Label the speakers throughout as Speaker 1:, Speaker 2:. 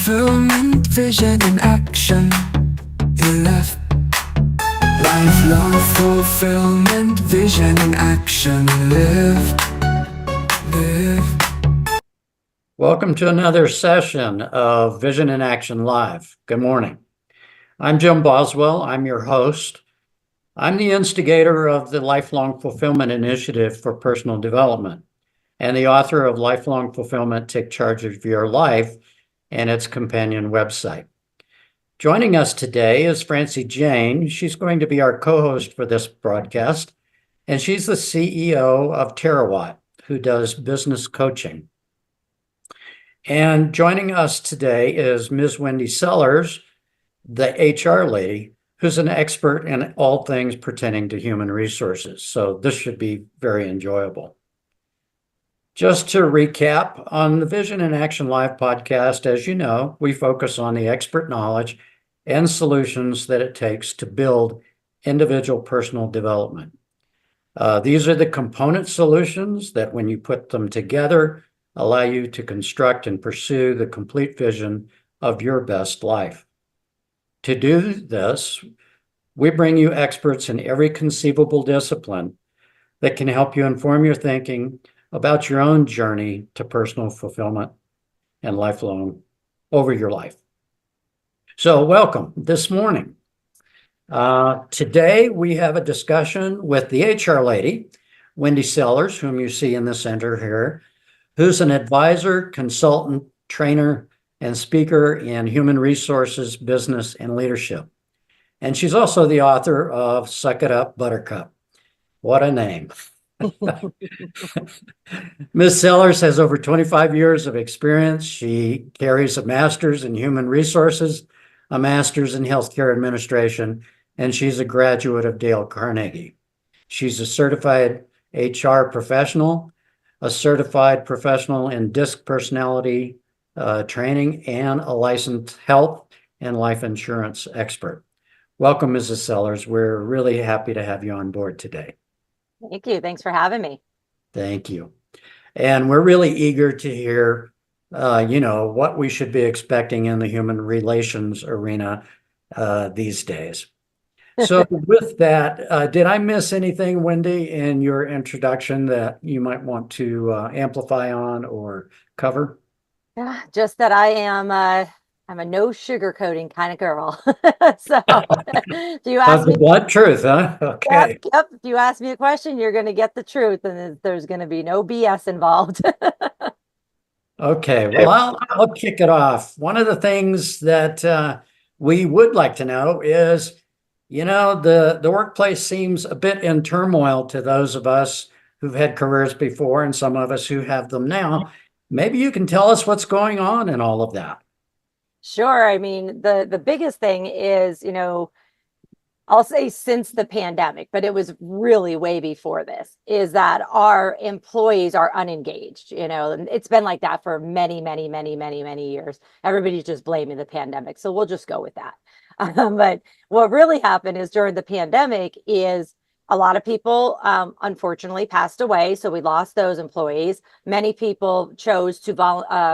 Speaker 1: fulfillment, vision in action. You left lifelong fulfillment, vision in action. Live.
Speaker 2: Welcome to another session of Vision in Action Live. Good morning. I'm Jim Boswell. I'm your host. I'm the instigator of the Lifelong Fulfillment Initiative for Personal Development and the author of Lifelong Fulfillment, Take Charge of Your Life and its companion website. Joining us today is Francine Jain. She's going to be our co-host for this broadcast, and she's the CEO of Terawatt, who does business coaching. And joining us today is Ms. Wendy Sellers, the HR lady, who's an expert in all things pertaining to human resources. So this should be very enjoyable. Just to recap, on the Vision in Action Live podcast, as you know, we focus on the expert knowledge and solutions that it takes to build individual personal development. These are the component solutions that, when you put them together, allow you to construct and pursue the complete vision of your best life. To do this, we bring you experts in every conceivable discipline that can help you inform your thinking about your own journey to personal fulfillment and lifelong over your life. So welcome this morning. Today we have a discussion with the HR lady, Wendy Sellers, whom you see in the center here, who's an advisor, consultant, trainer, and speaker in human resources, business, and leadership. And she's also the author of Suck It Up, Buttercup. What a name. Ms. Sellers has over 25 years of experience. She carries a master's in human resources, a master's in healthcare administration, and she's a graduate of Dale Carnegie. She's a certified HR professional, a certified professional in DISC personality training, and a licensed health and life insurance expert. Welcome, Mrs. Sellers. We're really happy to have you on board today.
Speaker 3: Thank you. Thanks for having me.
Speaker 2: Thank you. And we're really eager to hear, what we should be expecting in the human relations arena these days. So with that, did I miss anything, Wendy, in your introduction that you might want to amplify on or cover?
Speaker 3: Yeah, just that I'm a no sugarcoating kind of girl. So if you ask me,
Speaker 2: Blunt truth, huh? Okay.
Speaker 3: yep, if you ask me a question, you're going to get the truth, and there's going to be no BS involved.
Speaker 2: Okay, well, I'll kick it off. One of the things that we would like to know is, the workplace seems a bit in turmoil to those of us who've had careers before and some of us who have them now. Maybe you can tell us what's going on in all of that.
Speaker 3: Sure. I mean, the biggest thing is, I'll say since the pandemic, but it was really way before this, is that our employees are unengaged. And it's been like that for many, many, many, many, many years. Everybody's just blaming the pandemic. So we'll just go with that. But what really happened is during the pandemic is a lot of people, unfortunately, passed away. So we lost those employees. Many people chose to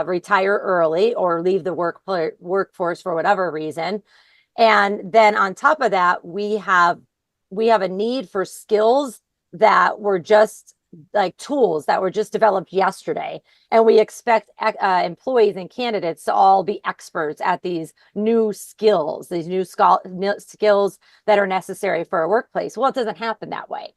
Speaker 3: retire early or leave the workforce for whatever reason. And then on top of that, we have a need for skills that were just like tools that were just developed yesterday. And we expect employees and candidates to all be experts at these new skills, skills that are necessary for a workplace. Well, it doesn't happen that way.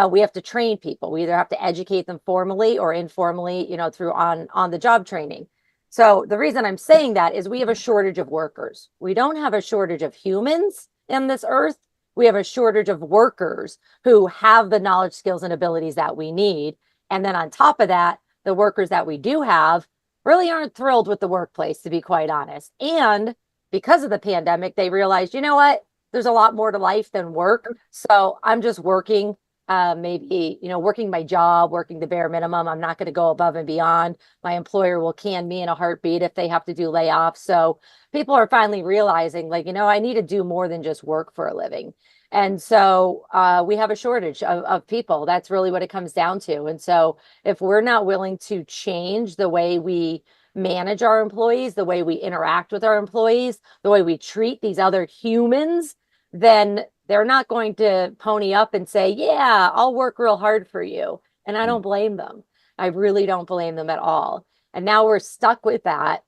Speaker 3: We have to train people. We either have to educate them formally or informally, through on the job training. So the reason I'm saying that is we have a shortage of workers. We don't have a shortage of humans in this earth. We have a shortage of workers who have the knowledge, skills, and abilities that we need. And then on top of that, the workers that we do have really aren't thrilled with the workplace, to be quite honest. And because of the pandemic, they realized, you know what? There's a lot more to life than work. So I'm just working, working my job, working the bare minimum. I'm not going to go above and beyond. My employer will can me in a heartbeat if they have to do layoffs. So people are finally realizing, I need to do more than just work for a living. And so we have a shortage of people. That's really what it comes down to. And so if we're not willing to change the way we manage our employees, the way we interact with our employees, the way we treat these other humans, then they're not going to pony up and say, yeah, I'll work real hard for you. And I don't blame them. I really don't blame them at all. And now we're stuck with that.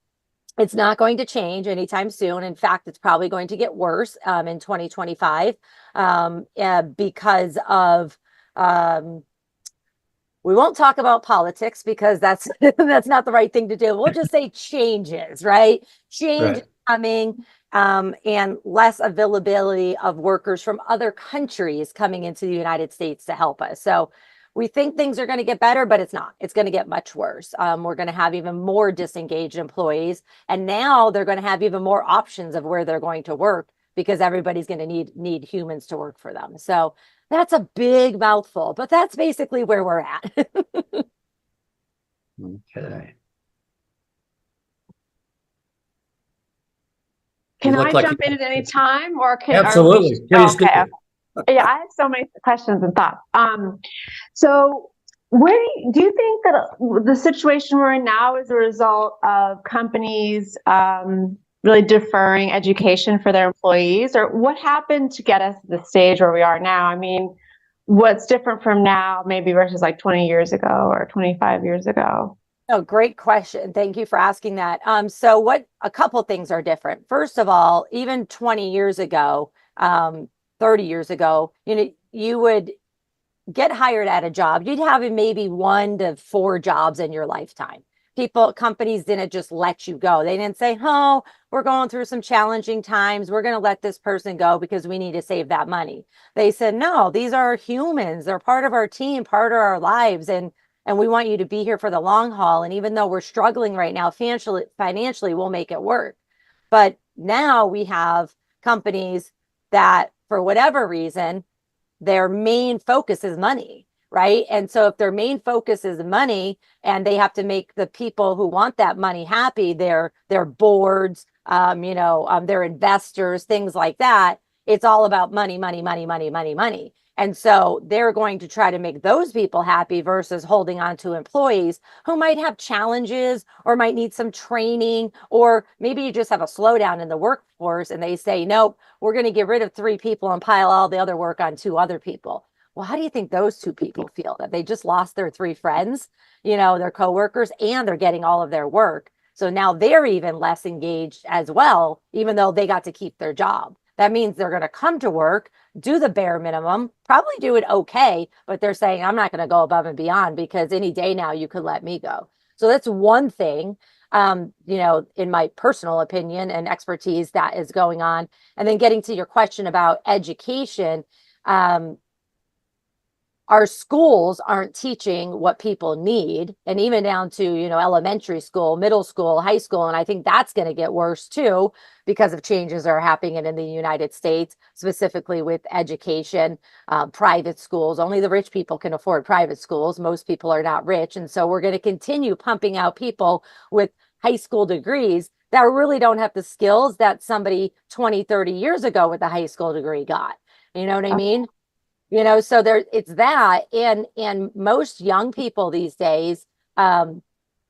Speaker 3: It's not going to change anytime soon. In fact, it's probably going to get worse in 2025 because of we won't talk about politics because that's that's not the right thing to do. We'll just say changes, right? Change is coming, and less availability of workers from other countries coming into the United States to help us. So we think things are going to get better, but it's not. It's going to get much worse. We're going to have even more disengaged employees, and now they're going to have even more options of where they're going to work because everybody's going to need humans to work for them. So that's a big mouthful, but that's basically where we're at.
Speaker 2: Okay.
Speaker 4: Can I jump in at any time, or can
Speaker 2: absolutely? Please do.
Speaker 4: Yeah, I have so many questions and thoughts. So where do you think that the situation we're in now is a result of companies really deferring education for their employees, or what happened to get us to the stage where we are now? I mean, what's different from now maybe versus like 20 years ago or 25 years ago?
Speaker 3: Oh, great question. Thank you for asking that. So a couple things are different. First of all, even 20 years ago, 30 years ago, you would get hired at a job. You'd have maybe 1 to 4 jobs in your lifetime. Companies didn't just let you go. They didn't say, oh, we're going through some challenging times. We're going to let this person go because we need to save that money. They said, no, these are humans. They're part of our team, part of our lives. And we want you to be here for the long haul. And even though we're struggling right now, financially, we'll make it work. But now we have companies that, for whatever reason, their main focus is money, right? And so if their main focus is money and they have to make the people who want that money happy, their boards, their investors, things like that, it's all about money, money, money, money, money, money. And so they're going to try to make those people happy versus holding on to employees who might have challenges or might need some training, or maybe you just have a slowdown in the workforce and they say, nope, we're going to get rid of 3 people and pile all the other work on 2 other people. Well, how do you think those 2 people feel that they just lost their 3 friends, their coworkers, and they're getting all of their work? So now they're even less engaged as well, even though they got to keep their job. That means they're going to come to work, do the bare minimum, probably do it okay, but they're saying, I'm not going to go above and beyond because any day now you could let me go. So that's one thing, in my personal opinion and expertise that is going on. And then getting to your question about education, our schools aren't teaching what people need, and even down to, elementary school, middle school, high school. And I think that's going to get worse too, because of changes that are happening in the United States, specifically with education, private schools. Only the rich people can afford private schools. Most people are not rich. And so we're going to continue pumping out people with high school degrees that really don't have the skills that somebody 20, 30 years ago with a high school degree got. You know what I mean? So it's that, and most young people these days are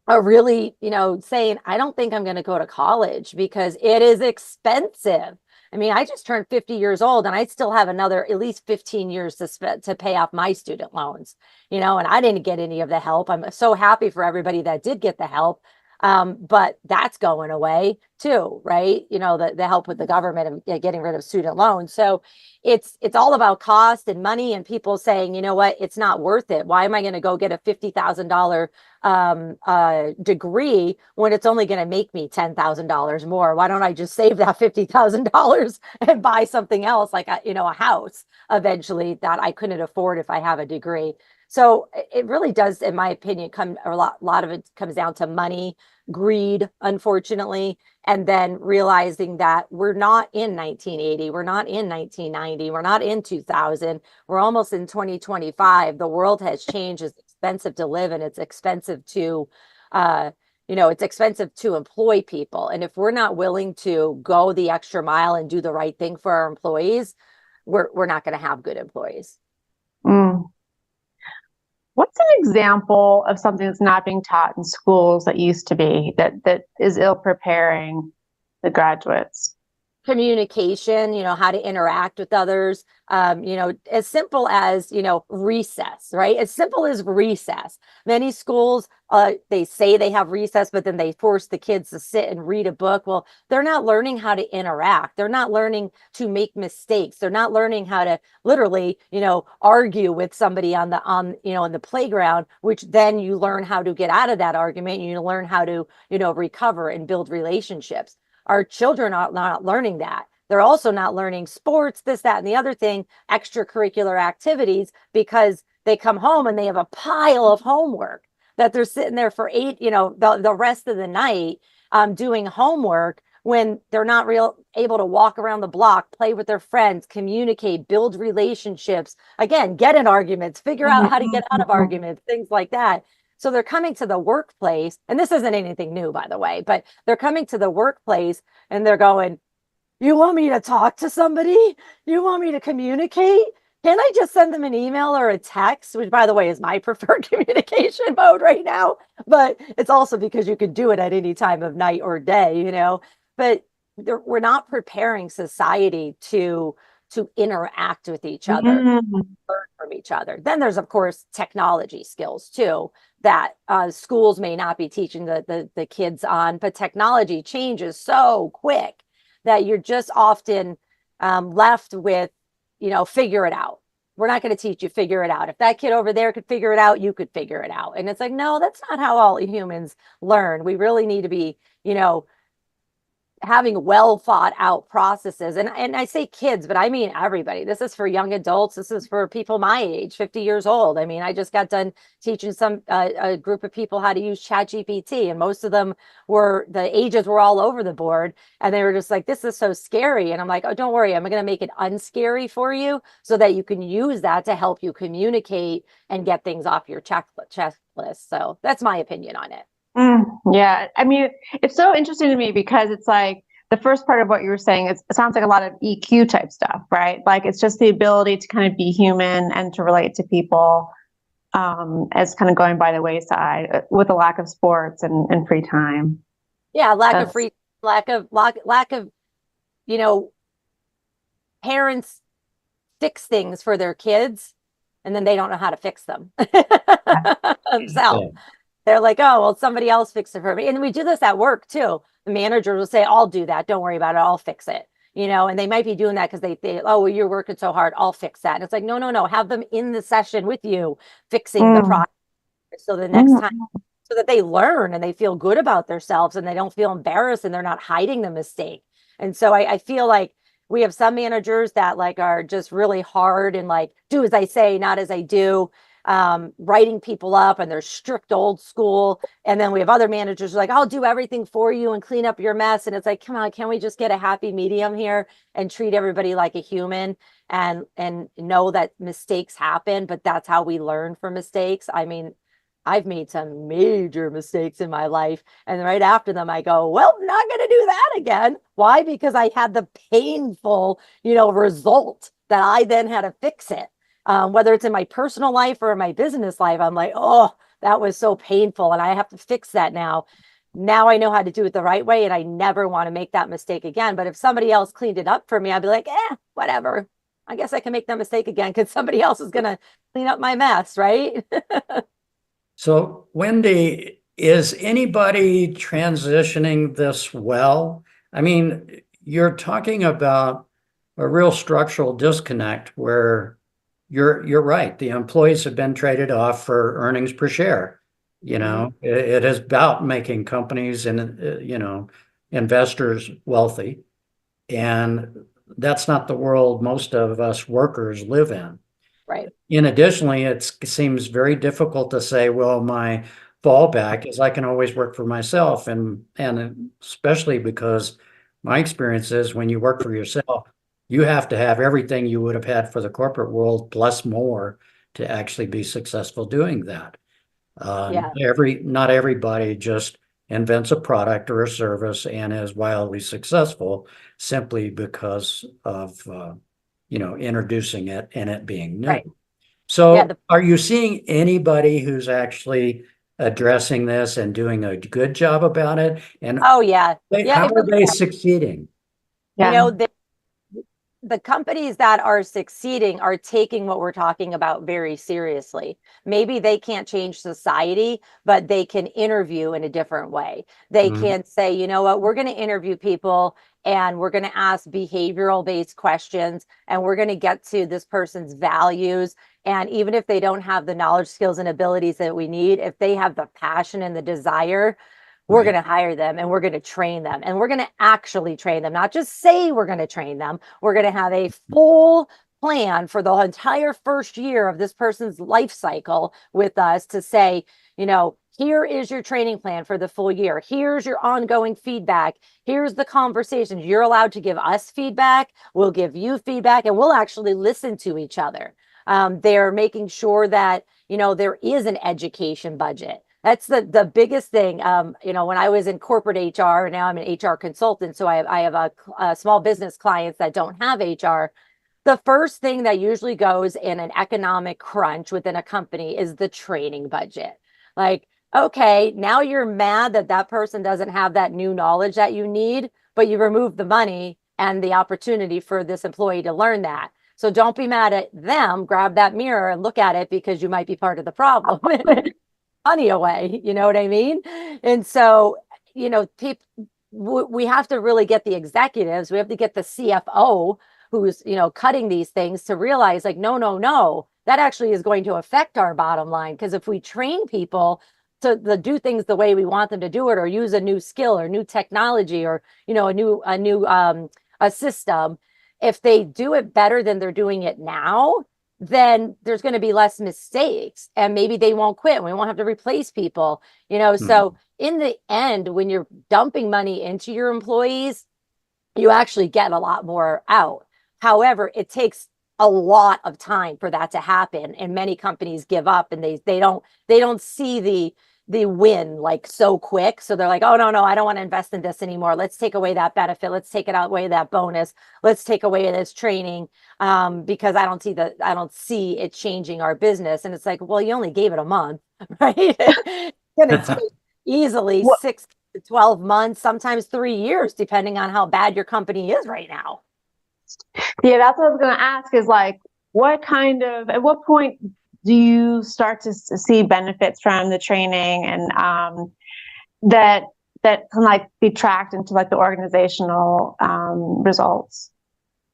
Speaker 3: really, saying, I don't think I'm going to go to college because it is expensive. I mean, I just turned 50 years old and I still have another at least 15 years to pay off my student loans, and I didn't get any of the help. I'm so happy for everybody that did get the help. But that's going away too, right? The help with the government and getting rid of student loans. So it's all about cost and money, and people saying, you know what, it's not worth it. Why am I going to go get a $50,000 degree when it's only going to make me $10,000 more? Why don't I just save that $50,000 and buy something else, like a house eventually that I couldn't afford if I have a degree? So it really does, in my opinion, a lot of it comes down to money, greed, unfortunately, and then realizing that we're not in 1980, we're not in 1990, we're not in 2000, we're almost in 2025. The world has changed. It's expensive to live, and it's expensive to, it's expensive to employ people. And if we're not willing to go the extra mile and do the right thing for our employees, we're not going to have good employees.
Speaker 4: Mm. What's an example of something that's not being taught in schools that used to be that is ill preparing the graduates?
Speaker 3: Communication, how to interact with others, as simple as, recess, right? As simple as recess. Many schools, they say they have recess, but then they force the kids to sit and read a book. Well, they're not learning how to interact. They're not learning to make mistakes. They're not learning how to literally, argue with somebody in the playground, which then you learn how to get out of that argument. You learn how to, recover and build relationships. Our children are not learning that. They're also not learning sports, this, that, and the other thing, extracurricular activities, because they come home and they have a pile of homework that they're sitting there for the rest of the night doing homework when they're not able to walk around the block, play with their friends, communicate, build relationships, again, get in arguments, figure out how to get out of arguments, things like that. So they're coming to the workplace, and this isn't anything new, by the way, but they're coming to the workplace and they're going, you want me to talk to somebody? You want me to communicate? Can I just send them an email or a text, which, by the way, is my preferred communication mode right now, but it's also because you can do it at any time of night or day, but we're not preparing society to interact with each other, learn from each other. Then there's, of course, technology skills too, that schools may not be teaching the kids on, but technology changes so quick that you're just often left with, figure it out. We're not going to teach you, figure it out. If that kid over there could figure it out, you could figure it out. And it's like, no, that's not how all humans learn. We really need to be, having well thought out processes. And I say kids, but I mean everybody. This is for young adults. This is for people my age, 50 years old. I mean, I just got done teaching a group of people how to use ChatGPT, and most of them the ages were all over the board, and they were just like, this is so scary. And I'm like, oh, don't worry, I'm going to make it unscary for you so that you can use that to help you communicate and get things off your checklist. So that's my opinion on it.
Speaker 4: Yeah, I mean, it's so interesting to me because it's like the first part of what you were saying, it sounds like a lot of EQ type stuff, right? Like it's just the ability to kind of be human and to relate to people as kind of going by the wayside with a lack of sports and free time.
Speaker 3: Yeah, lack of parents fix things for their kids and then they don't know how to fix them themselves. Yeah. They're like, oh, well, somebody else fixed it for me. And we do this at work too. The manager will say, I'll do that. Don't worry about it. I'll fix it. And they might be doing that because they oh, well, you're working so hard. I'll fix that. And it's like, no. Have them in the session with you fixing the product. So the next time, so that they learn and they feel good about themselves and they don't feel embarrassed and they're not hiding the mistake. And so I feel like we have some managers that like are just really hard and like, do as I say, not as I do. Writing people up, and they're strict old school. And then we have other managers who are like, I'll do everything for you and clean up your mess. And it's like, come on, can we just get a happy medium here and treat everybody like a human and know that mistakes happen, but that's how we learn from mistakes. I mean, I've made some major mistakes in my life, and right after them I go, well, not going to do that again. Why? Because I had the painful result that I then had to fix it. Whether it's in my personal life or in my business life, I'm like, oh, that was so painful and I have to fix that now. Now I know how to do it the right way and I never want to make that mistake again. But if somebody else cleaned it up for me, I'd be like, whatever. I guess I can make that mistake again because somebody else is going to clean up my mess, right?
Speaker 2: So, Wendy, is anybody transitioning this well? I mean, you're talking about a real structural disconnect where you're right. The employees have been traded off for earnings per share. It is about making companies and, investors wealthy. And that's not the world most of us workers live in.
Speaker 3: Right.
Speaker 2: Additionally, it seems very difficult to say, well, my fallback is I can always work for myself. And especially because my experience is when you work for yourself, you have to have everything you would have had for the corporate world plus more to actually be successful doing that. Not everybody just invents a product or a service and is wildly successful simply because of introducing it and it being new.
Speaker 3: Right.
Speaker 2: So
Speaker 3: Yeah,
Speaker 2: are you seeing anybody who's actually addressing this and doing a good job about it? And
Speaker 3: oh yeah. Yeah,
Speaker 2: how
Speaker 3: it
Speaker 2: are
Speaker 3: really,
Speaker 2: they succeeding?
Speaker 3: you
Speaker 4: Yeah.
Speaker 3: know, the companies that are succeeding are taking what we're talking about very seriously. Maybe they can't change society, but they can interview in a different way. They
Speaker 2: Mhm.
Speaker 3: can say, you know what, we're going to interview people and we're going to ask behavioral based questions and we're going to get to this person's values. And even if they don't have the knowledge, skills, and abilities that we need, if they have the passion and the desire, we're
Speaker 2: Right.
Speaker 3: going to hire them and we're going to train them and we're going to actually train them, not just say we're going to train them. We're going to have a full plan for the entire first year of this person's life cycle with us to say, you know, here is your training plan for the full year. Here's your ongoing feedback. Here's the conversations. You're allowed to give us feedback. We'll give you feedback and we'll actually listen to each other. They're making sure that, you know, there is an education budget. That's the biggest thing. You know, when I was in corporate HR, and now I'm an HR consultant, so I have a small business clients that don't have HR. The first thing that usually goes in an economic crunch within a company is the training budget. Like, okay, now you're mad that that person doesn't have that new knowledge that you need, but you remove the money and the opportunity for this employee to learn that. So don't be mad at them. Grab that mirror and look at it because you might be part of the problem. Money away, you know what I mean? And so, you know, people, we have to really get the executives, we have to get the CFO who's, you know, cutting these things to realize like, no, no, no, that actually is going to affect our bottom line. Because if we train people to do things the way we want them to do it, or use a new skill or new technology, or, you know, a system, if they do it better than they're doing it now, then there's going to be less mistakes and maybe they won't quit. We won't have to replace people, you know. So in the end, when you're dumping money into your employees, you actually get a lot more out. However, it takes a lot of time for that to happen, and many companies give up and they don't see the win like so quick. So they're like, oh no, no, I don't want to invest in this anymore. Let's take away that benefit. Let's take it away that bonus. Let's take away this training, because I don't see it changing our business. And it's like, well, you only gave it a month, right? It's gonna take easily
Speaker 4: What,
Speaker 3: 6 to 12 months, sometimes 3 years, depending on how bad your company is right now.
Speaker 4: yeah, that's what I was going to ask is like, at what point do you start to see benefits from the training and that can like be tracked into like the organizational results?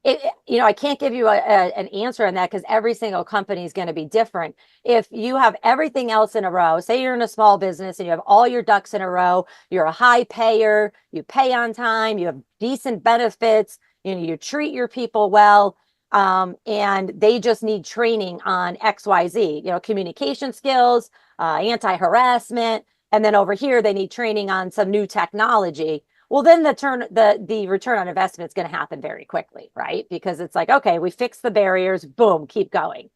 Speaker 3: You know, I can't give you an answer on that because every single company is going to be different. If you have everything else in a row, say you're in a small business and you have all your ducks in a row, you're a high payer, you pay on time, you have decent benefits, you know, you treat your people well, and they just need training on XYZ, you know, communication skills, anti-harassment, and then over here they need training on some new technology. Well, then the return on investment is going to happen very quickly, right? Because it's like, okay, we fix the barriers, boom, keep going.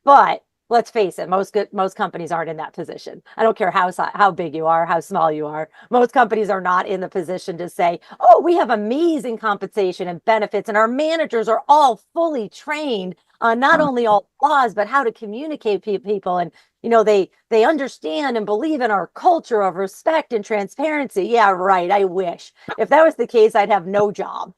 Speaker 3: But let's face it, most companies aren't in that position. I don't care how big you are, how small you are. Most companies are not in the position to say, "Oh, we have amazing compensation and benefits, and our managers are all fully trained on not only all laws but how to communicate to people, and you know they understand and believe in our culture of respect and transparency." Yeah, right. I wish if that was the case, I'd have no job.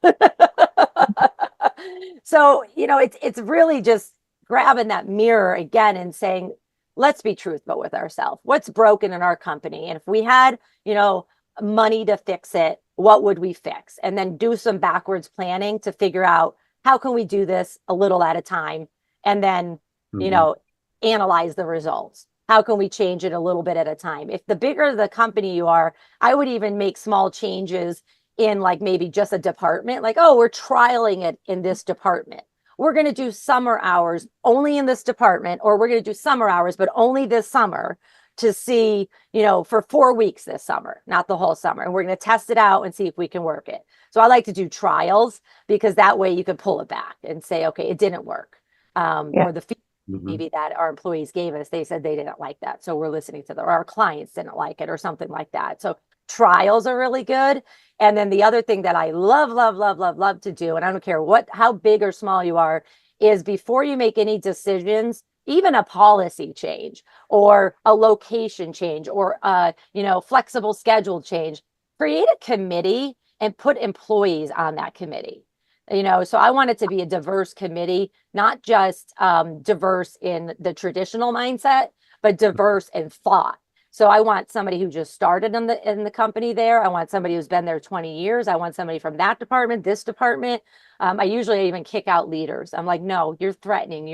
Speaker 3: So you know, it's really just grabbing that mirror again and saying, let's be truthful with ourselves. What's broken in our company? And if we had, you know, money to fix it, what would we fix? And then do some backwards planning to figure out how can we do this a little at a time, and then, you know, analyze the results. How can we change it a little bit at a time? If the bigger the company you are, I would even make small changes in like maybe just a department, like, oh, we're trialing it in this department. We're going to do summer hours only in this department, or we're going to do summer hours, but only this summer to see, you know, for 4 weeks this summer, not the whole summer. And we're going to test it out and see if we can work it. So I like to do trials because that way you can pull it back and say, okay, it didn't work. Or the maybe that our employees gave us, they said they didn't like that. So we're listening to them, or our clients didn't like it or something like that. So trials are really good. And then the other thing that I love, love, love, love, love to do, and I don't care how big or small you are, is before you make any decisions, even a policy change or a location change or flexible schedule change, create a committee and put employees on that committee. So I want it to be a diverse committee, not just diverse in the traditional mindset, but diverse in thought. So I want somebody who just started in the company there. I want somebody who's been there 20 years. I want somebody from that department, this department. I usually even kick out leaders. I'm like, no, you're threatening.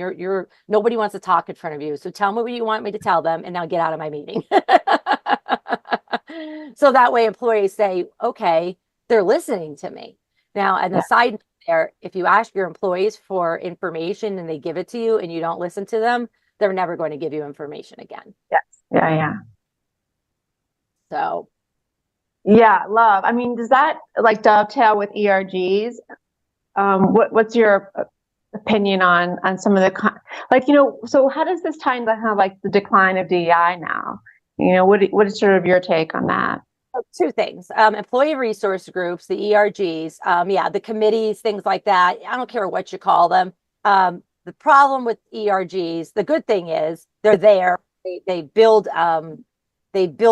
Speaker 3: Nobody wants to talk in front of you. So tell me what you want me to tell them, and now get out of my meeting. So that way employees say, okay, they're listening to me. Now, an aside there, if you ask your employees for information and they give it to you and you don't listen to them, they're never going to give you information again.
Speaker 4: Yes. Yeah.
Speaker 3: So
Speaker 4: Yeah, love. I mean, does that like dovetail with ERGs? What's your opinion on some of the so how does this tie into kind of like the decline of DEI now? What is sort of your take on that?
Speaker 3: two things. Employee resource groups, the ERGs, the committees, things like that. I don't care what you call them. The problem with ERGs, the good thing is they're there. They build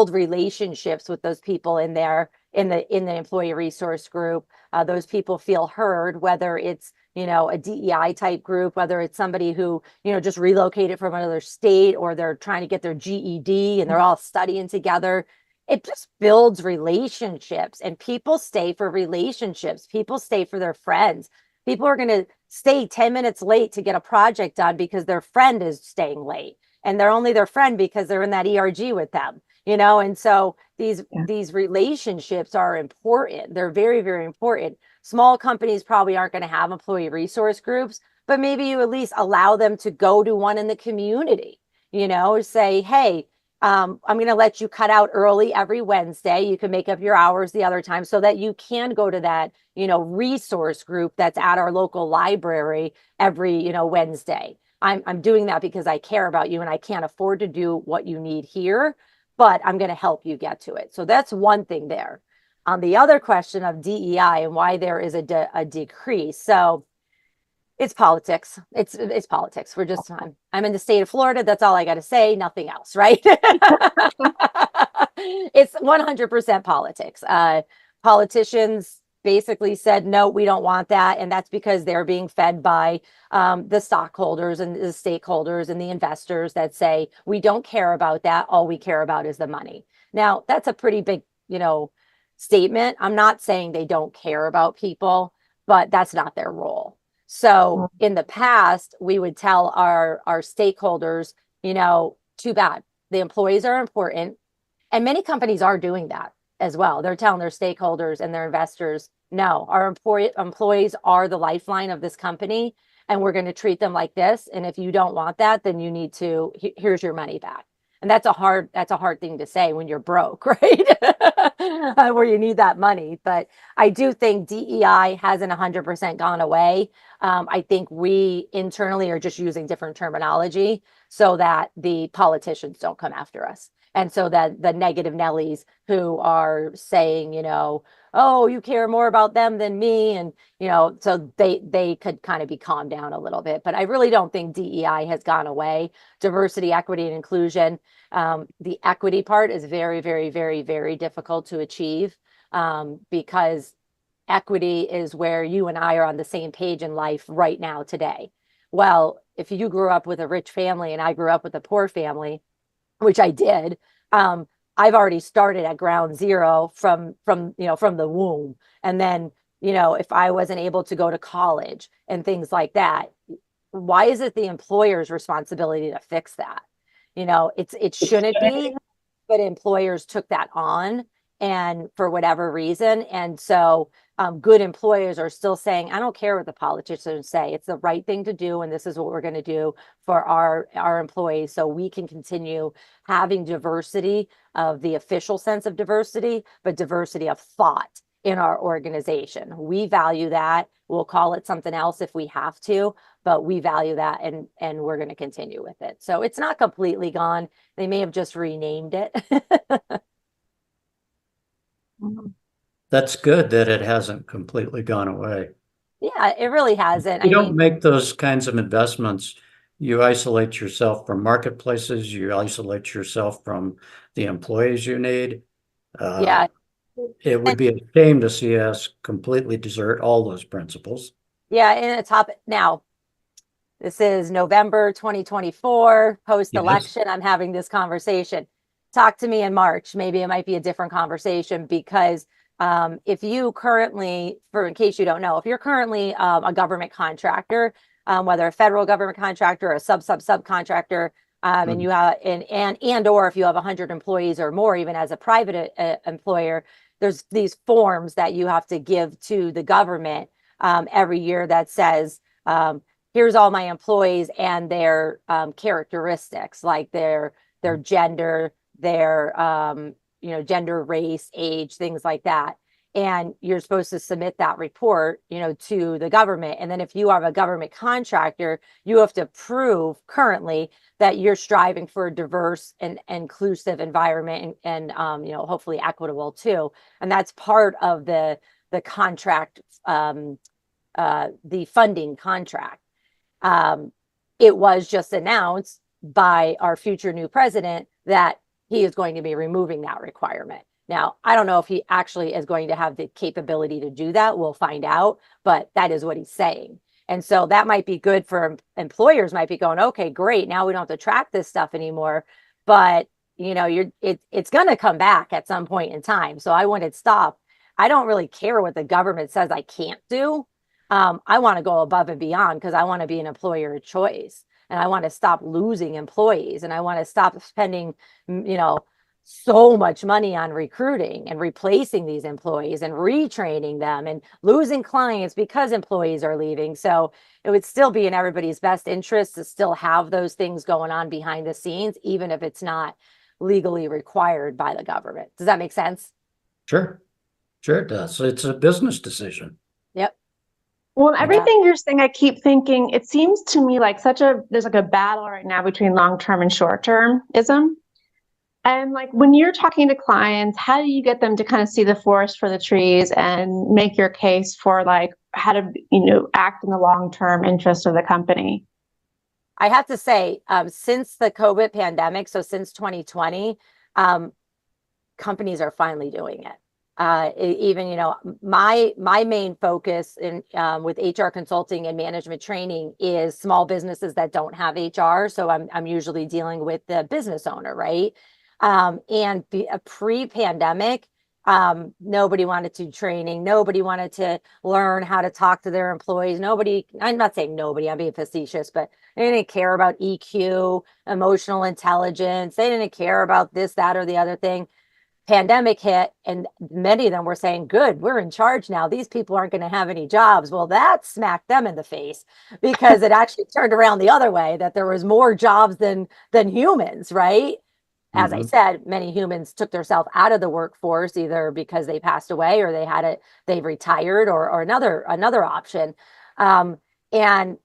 Speaker 3: relationships with those people in there in the employee resource group. Those people feel heard, whether it's a DEI type group, whether it's somebody who just relocated from another state, or they're trying to get their GED and they're all studying together. It just builds relationships, and people stay for relationships. People stay for their friends. People are going to stay 10 minutes late to get a project done because their friend is staying late, and they're only their friend because they're in that ERG with them, and so these relationships are important. They're very, very important. Small companies probably aren't going to have employee resource groups, but maybe you at least allow them to go to one in the community, say, hey, I'm going to let you cut out early every Wednesday. You can make up your hours the other time so that you can go to that, resource group that's at our local library every, Wednesday. I'm doing that because I care about you and I can't afford to do what you need here, but I'm going to help you get to it. So that's one thing there. On the other question of DEI and why there is a decrease. So it's politics. It's politics. I'm in the state of Florida. That's all I got to say. Nothing else, right? It's 100% politics. Politicians basically said, no, we don't want that. And that's because they're being fed by the stockholders and the stakeholders and the investors that say, we don't care about that. All we care about is the money. Now, that's a pretty big, statement. I'm not saying they don't care about people, but that's not their role. So in the past, we would tell our stakeholders, too bad. The employees are important. And many companies are doing that as well. They're telling their stakeholders and their investors, no, our employees are the lifeline of this company, and we're going to treat them like this. And if you don't want that, then you need to, here's your money back. And that's a hard thing to say when you're broke, right? Where you need that money. But I do think DEI hasn't 100% gone away. I think we internally are just using different terminology so that the politicians don't come after us. And so that the negative Nellies who are saying, oh, you care more about them than me. And, so they could kind of be calmed down a little bit. But I really don't think DEI has gone away. Diversity, equity, and inclusion. The equity part is very, very, very, very difficult to achieve because equity is where you and I are on the same page in life right now today. Well, if you grew up with a rich family and I grew up with a poor family, which I did, I've already started at ground zero from the womb. And then, if I wasn't able to go to college and things like that, why is it the employer's responsibility to fix that? It shouldn't be, but employers took that on, and for whatever reason. And so good employers are still saying, I don't care what the politicians say. It's the right thing to do. And this is what we're going to do for our employees. So we can continue having diversity of the official sense of diversity, but diversity of thought in our organization. We value that. We'll call it something else if we have to, but we value that, and we're going to continue with it. So it's not completely gone. They may have just renamed it.
Speaker 2: That's good that it hasn't completely gone away.
Speaker 3: Yeah, it really hasn't.
Speaker 2: You don't make those kinds of investments You isolate yourself from marketplaces, you isolate yourself from the employees you need.
Speaker 3: Yeah.
Speaker 2: It would be a shame to see us completely desert all those principles.
Speaker 3: Yeah. And it's top now. This is November 2024,
Speaker 2: Yes.
Speaker 3: post-election. I'm having this conversation. Talk to me in March. Maybe it might be a different conversation because if you currently, in case you don't know, if you're currently a government contractor, whether a federal government contractor or a subcontractor, and you have and or if you have 100 employees or more, even as a private employer, there's these forms that you have to give to the government every year that says, here's all my employees and their characteristics, like their gender, their gender, race, age, things like that. And you're supposed to submit that report, to the government. And then if you are a government contractor, you have to prove currently that you're striving for a diverse and inclusive environment and hopefully equitable too. And that's part of the contract, the funding contract. It was just announced by our future new president that he is going to be removing that requirement. Now, I don't know if he actually is going to have the capability to do that. We'll find out, but that is what he's saying. And so that might be good for employers, might be going, okay, great. Now we don't have to track this stuff anymore. But it's going to come back at some point in time. So I want it stopped. I don't really care what the government says I can't do. I want to go above and beyond because I want to be an employer of choice, and I want to stop losing employees, and I want to stop spending, so much money on recruiting and replacing these employees and retraining them and losing clients because employees are leaving. So it would still be in everybody's best interest to still have those things going on behind the scenes, even if it's not legally required by the government. Does that make sense?
Speaker 2: Sure. Sure it does. It's a business decision.
Speaker 3: Yep.
Speaker 4: Well, everything you're saying, I keep thinking, it seems to me like there's like a battle right now between long-term and short-termism. And like when you're talking to clients, how do you get them to kind of see the forest for the trees and make your case for like how to, act in the long-term interest of the company?
Speaker 3: I have to say, since the COVID pandemic, so since 2020, companies are finally doing it. Even my main focus in with HR consulting and management training is small businesses that don't have HR. So I'm usually dealing with the business owner, right? And pre-pandemic, nobody wanted to training. Nobody wanted to learn how to talk to their employees. Nobody, I'm not saying nobody, I'm being facetious, but they didn't care about EQ, emotional intelligence. They didn't care about this, that, or the other thing. Pandemic hit, and many of them were saying, good, we're in charge now. These people aren't going to have any jobs. Well, that smacked them in the face because it actually turned around the other way, that there was more jobs than humans, right? As I said, many humans took themselves out of the workforce, either because they passed away or they retired or another option. And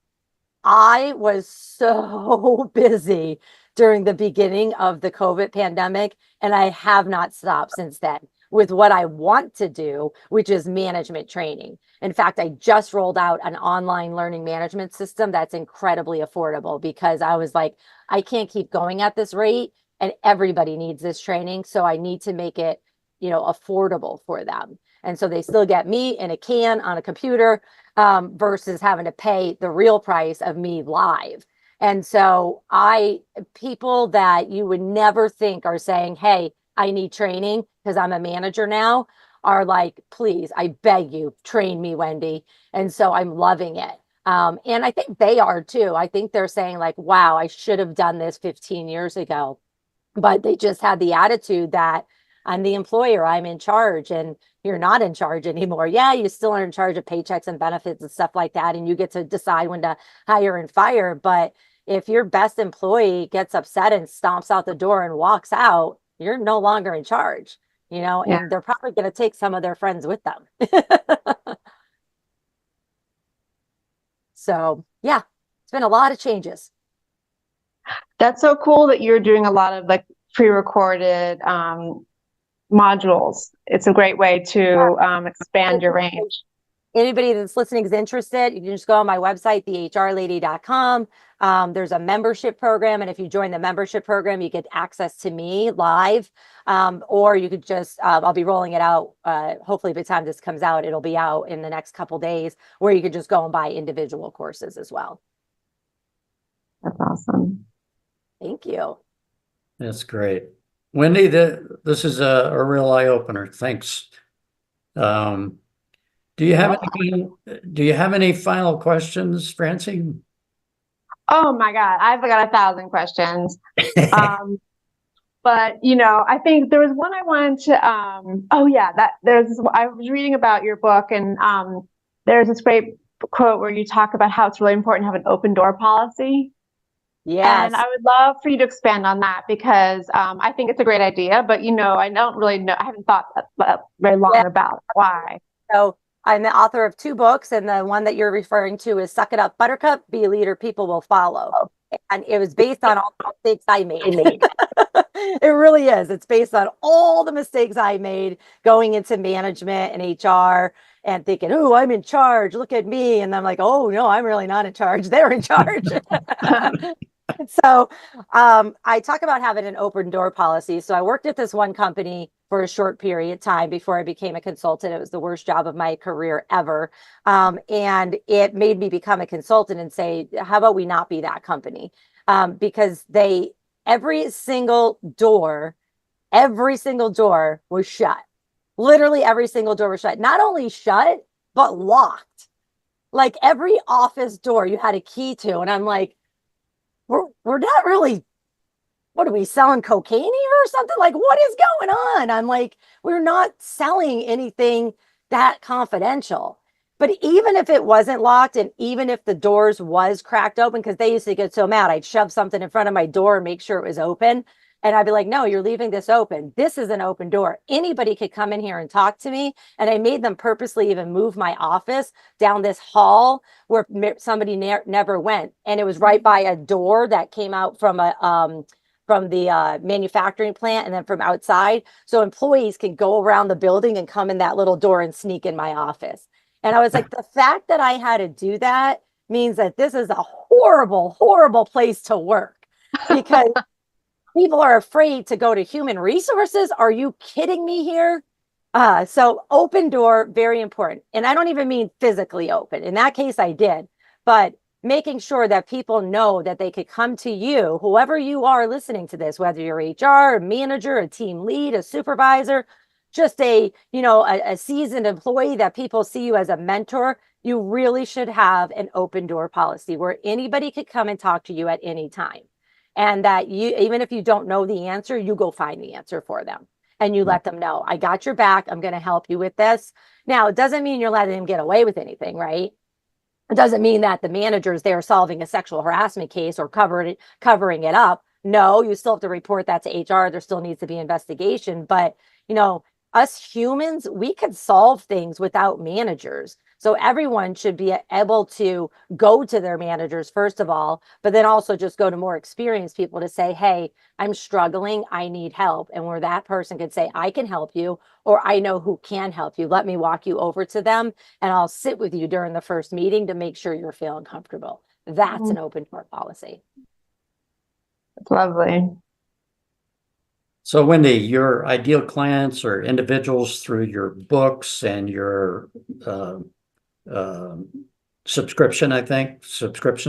Speaker 3: I was so busy during the beginning of the COVID pandemic, and I have not stopped since then with what I want to do, which is management training. In fact, I just rolled out an online learning management system that's incredibly affordable because I was like, I can't keep going at this rate, and everybody needs this training. So I need to make it, affordable for them. And so they still get me in a can on a computer versus having to pay the real price of me live. And so people that you would never think are saying, hey, I need training because I'm a manager now, are like, please, I beg you, train me, Wendy. And so I'm loving it. And I think they are too. I think they're saying like, wow, I should have done this 15 years ago. But they just had the attitude that I'm the employer, I'm in charge, and you're not in charge anymore. Yeah, you still are in charge of paychecks and benefits and stuff like that, and you get to decide when to hire and fire. But if your best employee gets upset and stomps out the door and walks out, you're no longer in charge, and they're probably going to take some of their friends with them. So, yeah, it's been a lot of changes.
Speaker 4: That's so cool that you're doing a lot of like pre-recorded modules. It's a great way to expand your range.
Speaker 3: anybody that's listening is interested, you can just go on my website, thehrlady.com. There's a membership program, and if you join the membership program, you get access to me live. Or you could just, I'll be rolling it out. Hopefully by the time this comes out, it'll be out in the next couple days, where you could just go and buy individual courses as well.
Speaker 4: That's awesome.
Speaker 3: Thank you.
Speaker 2: That's great. Wendy, this is a real eye opener. Thanks. Do you have any final questions, Francine?
Speaker 4: Oh my God, I've got 1,000 questions. But I think there was one I wanted to. I was reading about your book, and there's this great quote where you talk about how it's really important to have an open door policy.
Speaker 3: Yes.
Speaker 4: And I would love for you to expand on that, because I think it's a great idea, but I don't really know. I haven't thought very long about why.
Speaker 3: So I'm the author of 2 books, and the one that you're referring to is Suck It Up, Buttercup, Be a Leader People Will Follow. And it was based on all the mistakes I made. It really is. It's based on all the mistakes I made going into management and HR and thinking, oh, I'm in charge. Look at me. And I'm like, oh, no, I'm really not in charge. They're in charge. So I talk about having an open door policy. So I worked at this one company for a short period of time before I became a consultant. It was the worst job of my career ever. And it made me become a consultant and say, how about we not be that company? Because every single door was shut. Literally every single door was shut. Not only shut, but locked. Like every office door you had a key to. And I'm like, we're not really, what are we selling, cocaine here or something? Like, what is going on? I'm like, we're not selling anything that confidential. But even if it wasn't locked, and even if the doors was cracked open, because they used to get so mad, I'd shove something in front of my door and make sure it was open. And I'd be like, no, you're leaving this open. This is an open door. Anybody could come in here and talk to me. And I made them purposely even move my office down this hall where somebody never went. And it was right by a door that came out from the manufacturing plant, and then from outside. So employees can go around the building and come in that little door and sneak in my office. And I was like, the fact that I had to do that means that this is a horrible, horrible place to work, because people are afraid to go to human resources. Are you kidding me here? So open door, very important. And I don't even mean physically open. In that case, I did. But making sure that people know that they could come to you, whoever you are listening to this, whether you're HR, a manager, a team lead, a supervisor, just a seasoned employee, that people see you as a mentor. You really should have an open door policy where anybody could come and talk to you at any time. And that you, even if you don't know the answer, you go find the answer for them. And you let them know, I got your back. I'm going to help you with this. Now, it doesn't mean you're letting them get away with anything, right? It doesn't mean that the manager's there solving a sexual harassment case or covering it up. No, you still have to report that to HR. There still needs to be investigation. But, us humans, we could solve things without managers. So everyone should be able to go to their managers, first of all, but then also just go to more experienced people to say, hey, I'm struggling, I need help. And where that person could say, I can help you, or I know who can help you. Let me walk you over to them, and I'll sit with you during the first meeting to make sure you're feeling comfortable. That's an open door policy.
Speaker 4: That's lovely.
Speaker 2: So Wendy, your ideal clients are individuals through your books and your subscription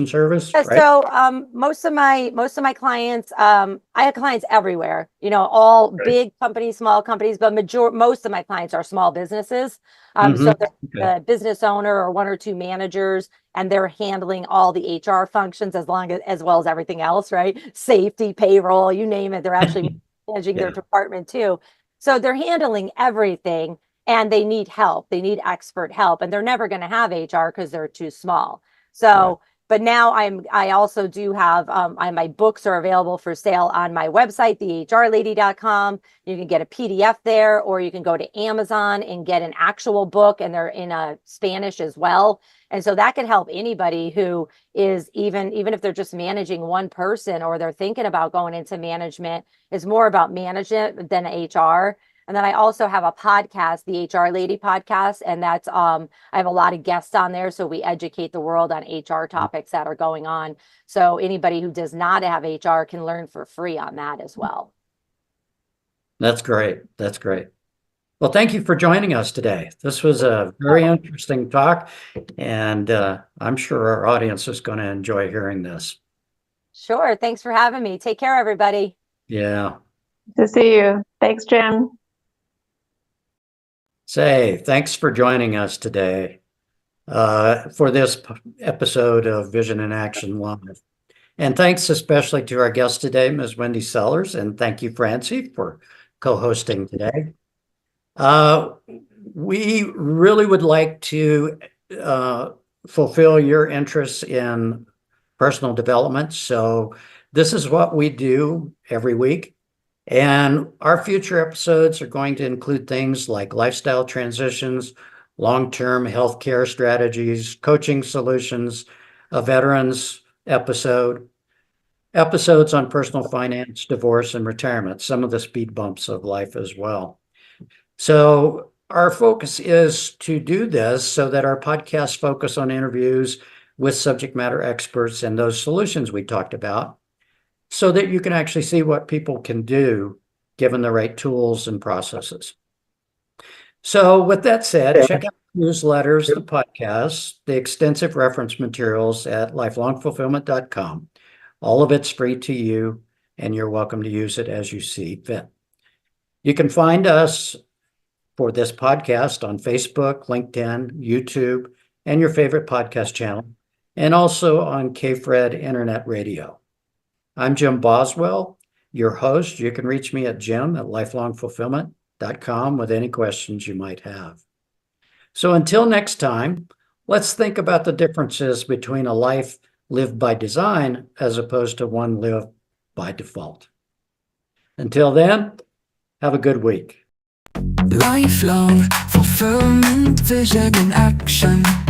Speaker 2: service, right?
Speaker 3: So most of my clients, I have clients everywhere, all big companies, small companies, but most of my clients are small businesses. So they're the business owner or 1 or 2 managers, and they're handling all the HR functions as well as everything else, right? Safety, payroll, you name it. They're actually managing their department too. So they're handling everything. And they need help. They need expert help, and they're never going to have HR because they're too small. So, but now I also do have, my books are available for sale on my website, thehrlady.com. You can get a PDF there, or you can go to Amazon and get an actual book, and they're in Spanish as well. And so that can help anybody who is even if they're just managing one person, or they're thinking about going into management. It's more about management than HR. And then I also have a podcast, the HR Lady podcast, and that's I have a lot of guests on there, so we educate the world on HR topics that are going on. So anybody who does not have HR can learn for free on that as well.
Speaker 2: That's great. That's great. Well, thank you for joining us today. This was a very interesting talk, and I'm sure our audience is going to enjoy hearing this.
Speaker 3: Sure. Thanks for having me. Take care, everybody.
Speaker 2: Yeah.
Speaker 4: To see you. Thanks, Jim.
Speaker 2: Say, thanks for joining us today for this episode of Vision in Action Live. And thanks especially to our guest today, Ms. Wendy Sellers, and thank you, Francine, for co-hosting today. We really would like to fulfill your interests in personal development. So this is what we do every week. And our future episodes are going to include things like lifestyle transitions, long-term healthcare strategies, coaching solutions, a veterans episode, episodes on personal finance, divorce, and retirement, some of the speed bumps of life as well. So our focus is to do this so that our podcasts focus on interviews with subject matter experts and those solutions we talked about, so that you can actually see what people can do given the right tools and processes. So with that said, check out the newsletters, the podcasts, the extensive reference materials at lifelongfulfillment.com. All of it's free to you, and you're welcome to use it as you see fit. You can find us for this podcast on Facebook, LinkedIn, YouTube, and your favorite podcast channel, and also on KFRED Internet Radio. I'm Jim Boswell, your host. You can reach me at jim@lifelongfulfillment.com with any questions you might have. So until next time, let's think about the differences between a life lived by design as opposed to one lived by default. Until then, have a good week.
Speaker 1: Lifelong fulfillment, vision in action.